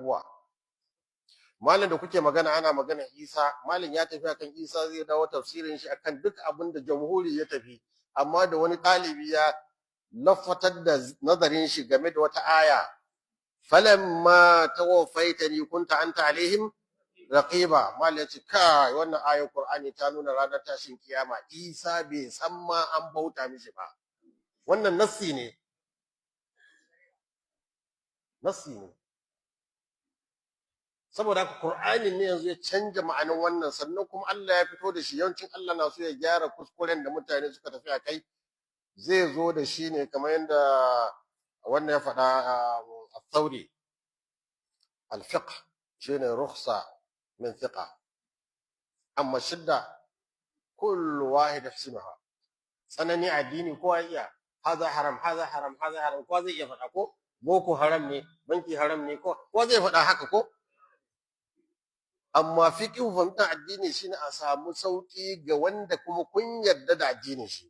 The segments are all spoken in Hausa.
wa malam da kuke magana ana magana Isa, malam ya tafi akan Isa zai dawo tafsirin shi akan duk abin da jamhuri ya tafi, amma da wani ɗalibi ya lafatar da nazarin shi game da wata aya, falamma tawaffaitani kunta anta alaihim raqiba, malam ya ce kai wannan ayar Qur'ani ta nuna ranar tashin kiyama Isa bai san ma an bauta mishi ba. Wannan nassi ne, saboda haka Qur'ani ne yanzu ya canja ma'anin wannan, sannan kuma Allah ya fito da shi, yawancin Allah na so ya gyara kuskuren da mutane suka tafi a kai, zai zo da shi ne kamar yadda wannan ya faɗa al-Thawri, al-fiqh shine rukhsa min thiqa, amma shidda kullu wahid yahsimaha. Tsanani addini kowa iya, haza haram haza haram haza haram, kowa zai iya faɗa ko boko haram ne, banki haram ne, kowa zai faɗa haka ko. Amma fiqhu fahimtar addini shine a samu sauki ga wanda kuma kun yarda da addinin shi.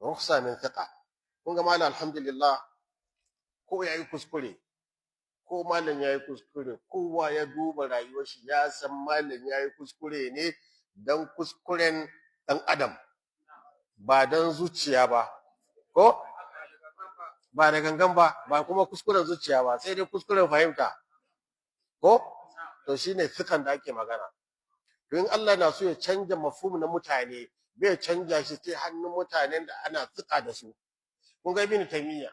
Rukhsa min thiqa. Kun ga malam alhamdulillah, ko yayi kuskure ko malam yayi kuskure, kowa ya duba rayuwar shi ya san malam yayi kuskure ne dan kuskuren dan adam, ba dan zuciya ba, ko ba da gangan ba, ba kuma kuskuren zuciya ba, sai dai kuskuren fahimta, ko to shine fikan da ake magana. Don Allah na so ya canja mafhum na mutane, bai canja shi sai hannun mutanen da ana tsika da su. Kun ga Ibn Taymiyyah,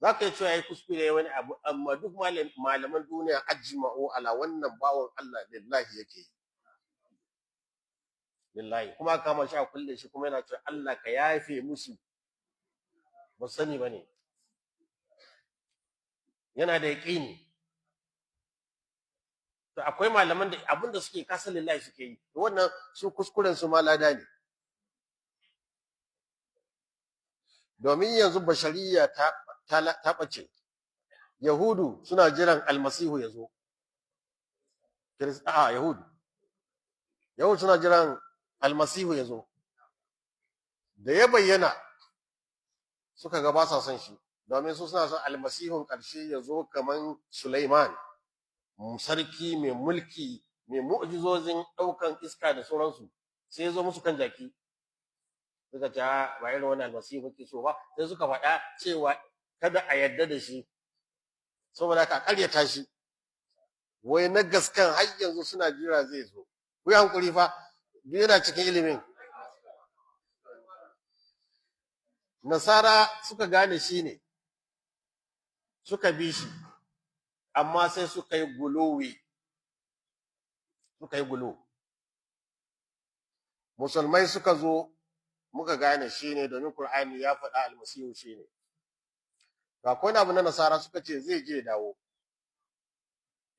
zaka yi cewa yayi kuskure wani abu, amma duk malaman duniya ajma'u ala wannan bawon Allah lillahi yake, lillahi, kuma kama shi a kulle shi kuma yana cewa Allah ka yafe musu, ba sani bane, yana da yaqini. To akwai malaman da abin da suke kasa lillahi suke yi, to wannan su kuskuren su ma lada ne. Domin yanzu bashariya ta bace, yahudu suna jiran almasihu ya zo, yahudu suna jiran almasihu ya zo, da ya bayyana suka ga ba sa son shi, domin su suna son almasihun ƙarshe ya zo kaman Sulaiman, sarki mai mulki mai mu'jizozin ɗaukan iska da sauransu, sai ya zo musu kan jaki. Suka ce ba irin wani almasihu kuke so ba, sai suka faɗa cewa kada a yarda da shi, saboda ka ƙaryata shi. Wai na gaskan har yanzu suna jira zai zo. Ku yi hankuri fa, duk yana cikin ilimin. Nasara suka gane shi ne, suka bi shi, amma sai suka yi guluwi, musulmai suka zo muka gane shi ne, domin Qur'ani ya faɗa almasihu shi ne. Ga akwai abu na nasara suka ce zai je dawo,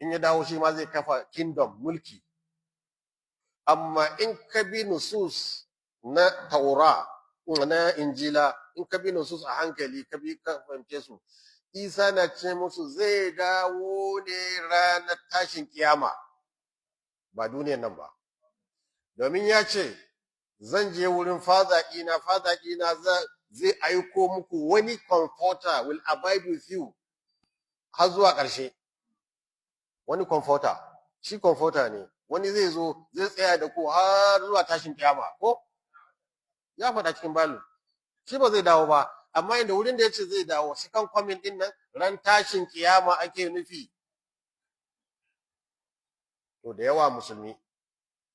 in ya dawo shi ma zai kafa kingdom, mulki. Amma in ka bi nusus na taura na injila, in ka bi nusus a hankali, ka bi ka fahimce su, Isa na ce musu zai dawo ne ranar tashin kiyama, ba duniyan nan ba. Domin ya ce zan je wurin fadaƙina zai aiko muku wani comforter will abide with you har zuwa ƙarshe. Wani comforter, shi comforter ne, wani zai zo zai tsaya da ku har zuwa tashin kiyama, ko ya faɗa cikin Bible. Shi ba zai dawo ba, amma inda wurin da yace zai dawo, second coming din nan ran tashin kiyama ake nufi. To da yawa musulmi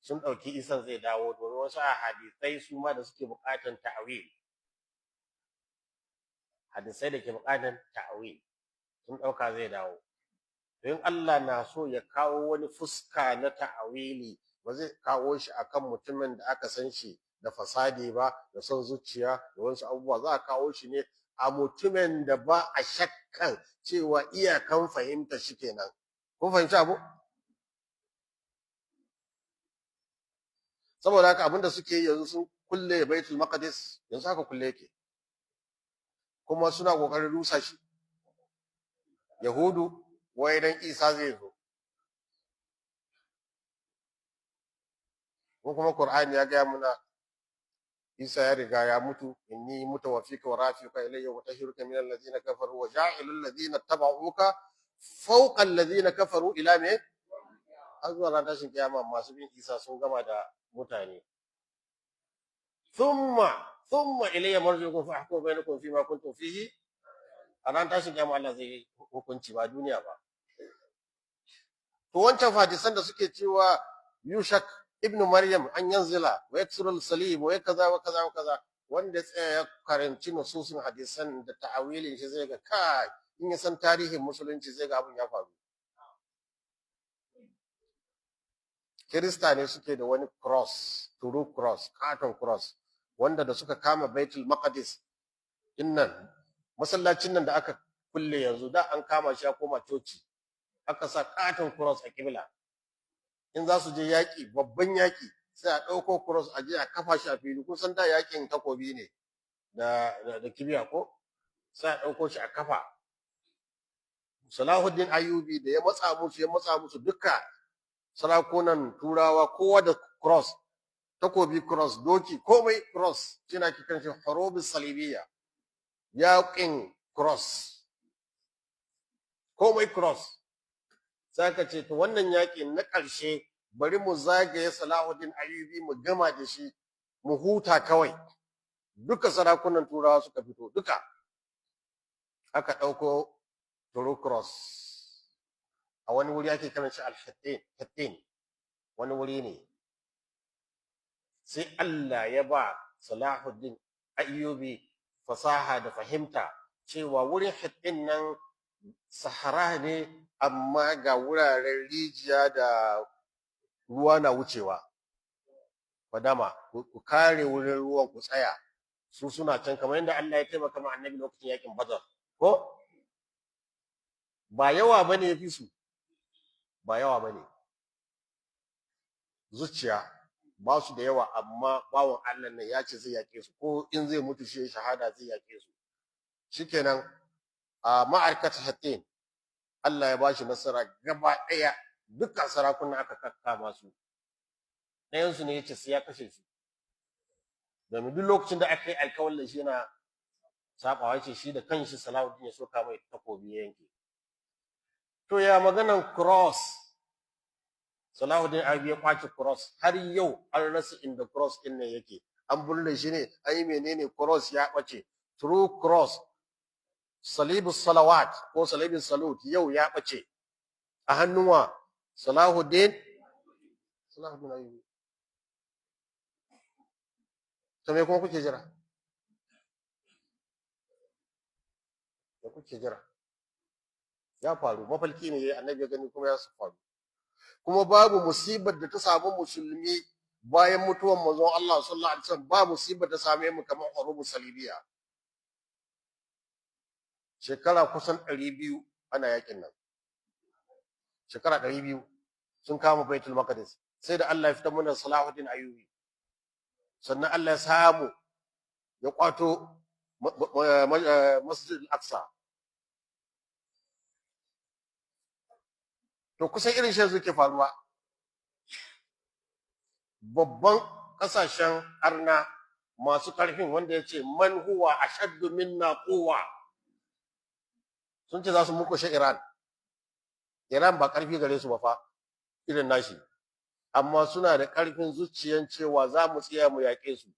sun ɗauki Isan zai dawo, domin wasu hadisai su ma da suke buƙatar ta'awil, hadisai da ke buƙatar ta'awil sun ɗauka zai dawo. Don Allah na so ya kawo wani fuska na ta'awili, ba zai kawo shi akan mutumin da aka san shi da fasadi ba, da son zuciya da wasu abubuwa. Za a kawo shi ne a mutumin da ba a shakkan cewa iyakan fahimta shi kenan. Kun fahimci abu? Saboda haka abinda suke yanzu sun kulle Baitul Maqdis, yanzu haka kulle yake, kuma suna kokarin rusa shi. Yahudu wai dan Isa zai zo, ko kuma Qur'ani ya ga muna Isa ya riga ya mutu, inni mutawaffika wa rafiuka ilayya wa tahhiruka min alladhina kafaru wa ja'ilul ladhina tabauka fawqa alladhina kafaru ila me azwa ran tashin kiyama masu bin Isa sun gama da mutane. Thumma ilayya marji'ukum fa ahkum bainakum fima kuntum fihi. A ran tashin kiyama Allah zai hukunci ba duniya ba. To wancan hadisan da suke cewa Yushak ibn Maryam an yanzila wa yaksuru al-salib wa kaza wa kaza wa kaza, wanda tsaya ya karanci nususun hadisan da ta'awilin shi zai ga kai, in ya san tarihin musulunci zai ga abun ya faru. Kirista ne suke da wani cross, true cross, katon cross, wanda da suka kama Baitul Maqdis innan masallacin nan da aka kulle yanzu, da an kama shi ya koma coci, aka sa katon cross a kibla. In za su je yaƙi, babban yaƙi, sai a ɗauko cross a je a kafa shi a fili. Kun san da yaƙin takobi ne da kibiya ko, sai a ɗauko shi a kafa. Salahuddin Ayyubi da ya matsa musu duka sarakunan turawa, kowa da cross, takobi cross, doki komai cross, shine ake kan shi hurubus salibiyya, yaƙin cross, komai cross. Sai ka ce to wannan yaƙin na ƙarshe bari mu zagaye Salahuddin Ayyubi mu gama da shi mu huta kawai. Duka sarakunan turawa suka fito duka, aka ɗauko True Cross a wani wuri ake kiran shi Al-Hattin, wani wuri ne. Sai Allah ya ba Salahuddin Ayyubi fasaha da fahimta cewa wurin Hattin nan sahara ne, amma ga wuraren rijiya da ruwa na wucewa, fadama, ku kare wurin ruwan, ku tsaya. Su suna can, kamar yadda Allah ya taimaka ma annabi lokacin yakin Badar ko ba yawa bane yafi su, ba yawa bane, zuciya ba su da yawa, amma bawon Allah ne ya ce zai yake su, ko in zai mutu shi shahada zai yake su. Shikenan a ma'arkat Hattin Allah ya bashi nasara gaba ɗaya, dukkan sarakuna aka kakkama su. Ɗayansu ne yace sai ya kashe su, domin duk lokacin da aka yi alkawalin shi yana sabawa, yace shi da kanshi Salahuddin ya soka mai takobi ya yanke. To ya maganan cross, Salahuddin Ayyubi ya kwace cross, har yau an rasa inda cross din ne yake, an bulle shi ne, ai menene, cross ya bace. True cross, salibus salawat ko salibus salut, yau ya bace a hannuwa Salahuddin Ayyubi. To me kuma kuke jira? Da kuke jira? Ya faru, mafalki ne annabi ya gani kuma ya faru. Kuma babu musibar da ta samu musulmi bayan mutuwar manzon Allah sallallahu alaihi wasallam, ba musibar da same mu kamar hurubus salibiyya. Shekara kusan 200 ana yakin nan, shekara 200 sun kama Baitul Maqdis, sai da Allah ya fitar mana Salahuddin Ayyubi, sannan Allah ya samu ya kwato Masjid al-Aqsa. To kusan irin shi zuke faruwa, babban kasashen arna masu karfin, wanda ya ce man huwa ashaddu minna quwwa, sun ce za su mukushe Iran. Iran ba karfi gare su ba fa irin nashi, amma suna da karfin zuciyan cewa za mu tsaya mu yaƙe su.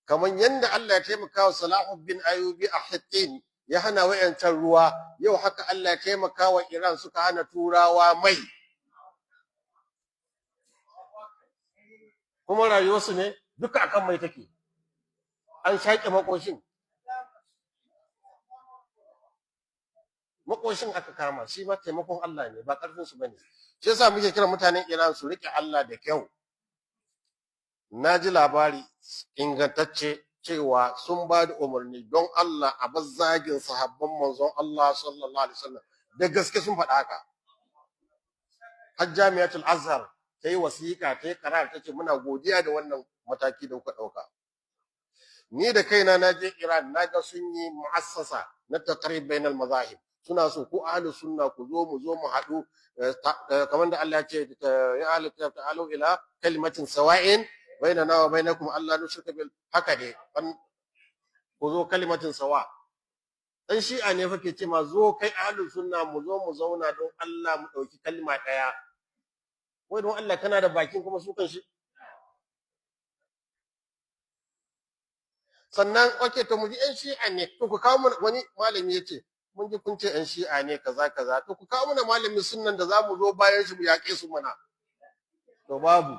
Kamar yadda Allah ya taimaka wa Salahuddin Ayyubi a Hattin ya hana wayancan ruwa, yau haka Allah ya taimaka wa Iran suka hana turawa mai. Kuma rayuwarsu ne duka akan mai take, an shaƙe makoshin aka kama, shi ma taimakon Allah ne, ba ƙarfin su bane. Shi yasa muke kira mutanen Iran su rike Allah da kyau. Na ji labari ingantacce cewa sun ba da umarni don Allah a bazzagin sahabban manzon Allah sallallahu alaihi wasallam, da gaske sun faɗa haka. Har Jami'atul Azhar ta yi wasiƙa, ta yi karar, ta ce muna godiya da wannan mataki da kuka ɗauka. Ni da kaina na je Iran, na ga sun yi mu'assasa na taqrib bainal mazahib, suna so ku ahlus sunna ku zo mu haɗu, kamar da Allah ya ce ya ahlul kitab ta'alu ila kalimatin sawa'in bainana wa bainakum alla nushrika bil haka ne ku zo kalimatin sawa. Dan shi'a ne fa ke ce ma zo kai ahlus sunna mu zo mu zauna don Allah mu dauki kalma daya. Wai don Allah kana da bakin kuma su kan shi. Sannan okay to mu ji yan shi'a ne to ku kawo mana wani malami yace mun ji kun ce yan shi'a ne kaza kaza to ku kawo mana malamin sunnan da zamu zo bayan shi mu yaƙe su mana. To babu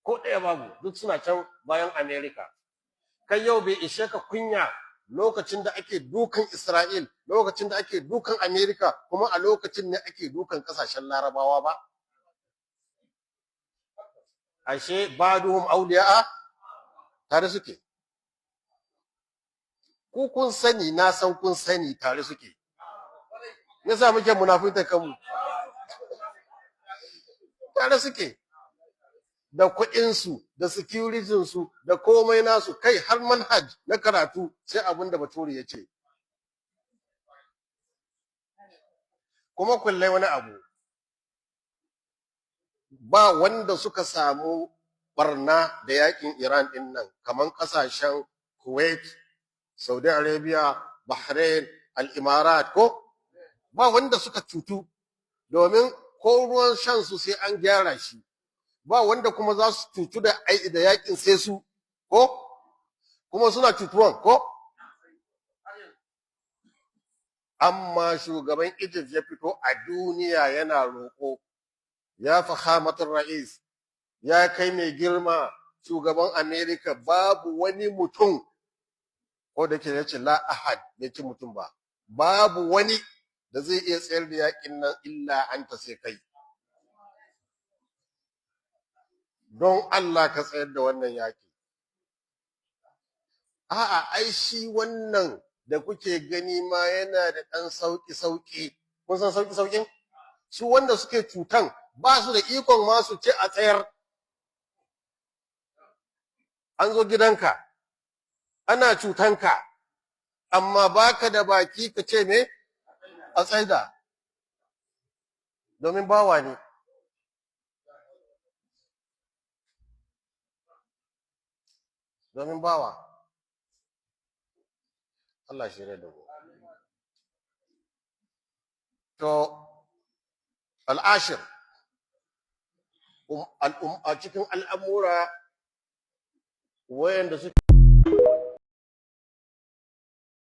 ko ɗaya babu duk suna can bayan America. Kai yau bai ishe ka kunya lokacin da ake dukan Isra'il, lokacin da ake dukan America, kuma a lokacin ne ake dukan kasashen Larabawa ba? Ashe baduhum awliya'a tare suke. Ku kun sani na san kun sani tare suke. Me yasa muke munafinta kanmu? Tare suke. Da kuɗinsu, da securitinsu, da komai nasu, kai har manhaj na karatu sai abin da Bature ya ce. Kuma kullai wani abu, ba wanda suka samu barna da yakin Iran din nan, kamar ƙasashen Kuwait, Saudi Arabia, Bahrain, Al-Imarat ko? Ba wanda suka cutu, domin ko ruwan shansu sai an gyara shi. Ba wanda kuma za su cutu da yakin sai su ko kuma suna cutuwan ko amma shugaban Egypt ya fito a duniya yana roƙo ya fahamatul ra'is ya kai mai girma shugaban America babu wani mutum ko da ke yace la ahad bai ci mutum ba babu wani da zai iya tsayar da yakin nan illa anta sai kai don Allah ka tsayar da wannan yaki. A'a, ai shi wannan da kuke gani ma yana da ɗan sauƙi-sauƙi. Kun san sauƙi-sauƙin? Su wanda suke cutan ba su da ikon ma su ce a tsayar. An zo gidanka, ana cutanka, amma baka da baki ka ce me? A tsaida. Domin bawa ne. Domin bawa. Allah shi da ku. To, al'ashir, a cikin al'amura wayanda suke